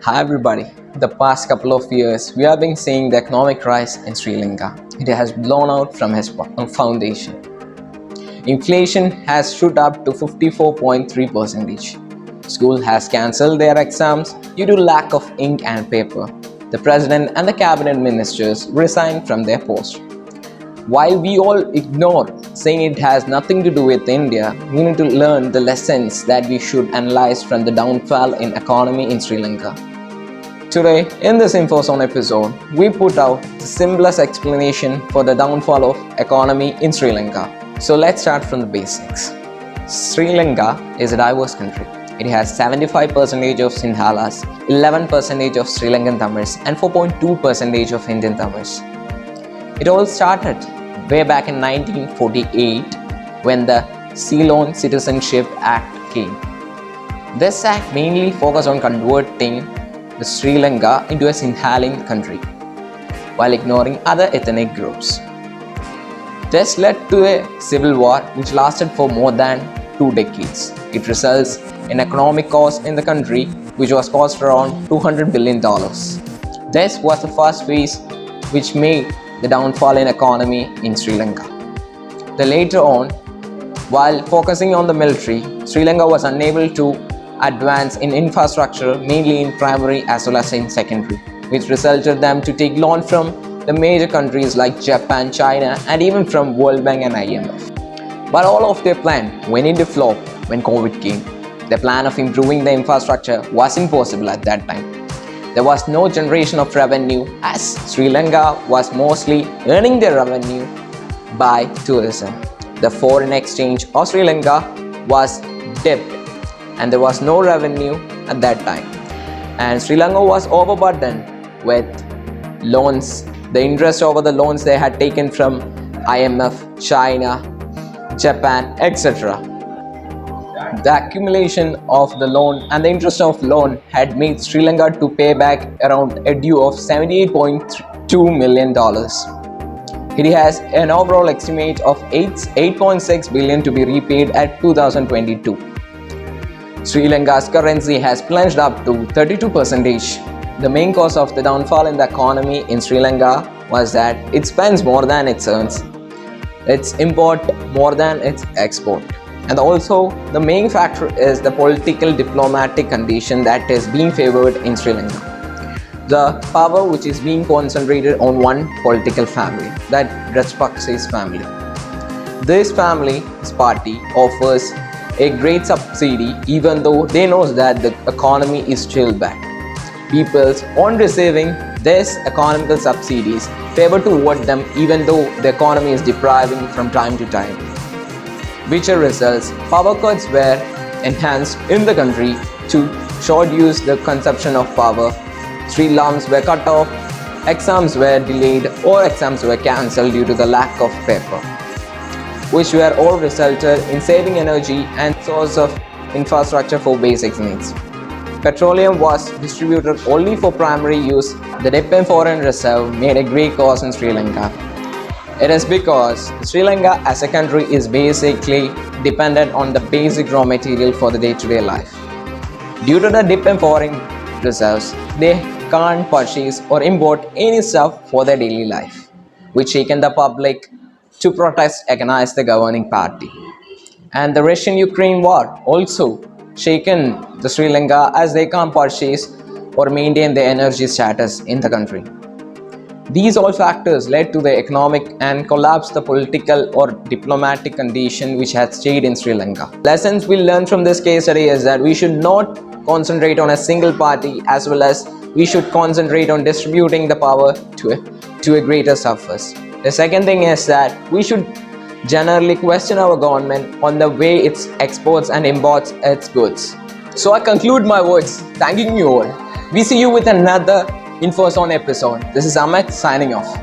Hi everybody. The past couple of years, we have been seeing the economic rise in Sri Lanka. It has blown out from its foundation. Inflation has shot up to 54.3%. School has cancelled their exams due to lack of ink and paper. The president and the cabinet ministers resigned from their post. While we all ignore saying it has nothing to do with India, we need to learn the lessons that we should analyze from the downfall in economy in Sri Lanka. Today, in this Infozone episode, we put out the simplest explanation for the downfall of economy in Sri Lanka. So let's start from the basics. Sri Lanka is a diverse country. It has 75% of Sinhalas, 11% of Sri Lankan Tamils, and 4.2% of Indian Tamils. It all started way back in 1948 when the Ceylon Citizenship Act came. This act mainly focused on converting the Sri Lanka into a Sinhalese country while ignoring other ethnic groups. This led to a civil war which lasted for more than 2 decades. It results in economic cost in the country which was cost around $200 billion. This was the first phase which made the downfall in economy in Sri Lanka. Then later on, while focusing on the military, Sri Lanka was unable to advance in infrastructure, mainly in primary as well as in secondary, which resulted them to take loan from the major countries like Japan, China, and even from World Bank and IMF. But all of their plan went into flop when COVID came. The plan of improving the infrastructure was impossible at that time. There was no generation of revenue as Sri Lanka was mostly earning their revenue by tourism. The foreign exchange of Sri Lanka was dipped and there was no revenue at that time. And Sri Lanka was overburdened with loans, the interest over the loans they had taken from IMF, China, Japan, etc. The accumulation of the loan and the interest of loan had made Sri Lanka to pay back around a due of $78.2 million. It has an overall estimate of $8.6 billion to be repaid at 2022. Sri Lanka's currency has plunged up to 32%. The main cause of the downfall in the economy in Sri Lanka was that it spends more than it earns. It's import more than its export. And also, the main factor is the political diplomatic condition that is being favored in Sri Lanka. The power which is being concentrated on one political family, that Rajapaksa's family. This party offers a great subsidy even though they know that the economy is still bad. People on receiving this economical subsidies favor to vote them even though the economy is depriving from time to time. Which results, power cuts were enhanced in the country to reduce the consumption of power. Street lamps were cut off, exams were delayed or exams were cancelled due to the lack of paper, which were all resulted in saving energy and source of infrastructure for basic needs. Petroleum was distributed only for primary use. The dip in foreign reserve made a great cause in Sri Lanka. It is because Sri Lanka as a country is basically dependent on the basic raw material for the day-to-day life. Due to the dip in foreign reserves, they can't purchase or import any stuff for their daily life, which shaken the public to protest against the governing party. And the Russian-Ukraine war also shaken the Sri Lanka as they can't purchase or maintain their energy status in the country. These all factors led to the economic and collapse the political or diplomatic condition which had stayed in Sri Lanka. Lessons we learn from this case study is that we should not concentrate on a single party as well as we should concentrate on distributing the power to a greater surface. The second thing is that we should generally question our government on the way it exports and imports its goods. So I conclude my words thanking you all. We see you with another Infozone episode. This is Ahmed signing off.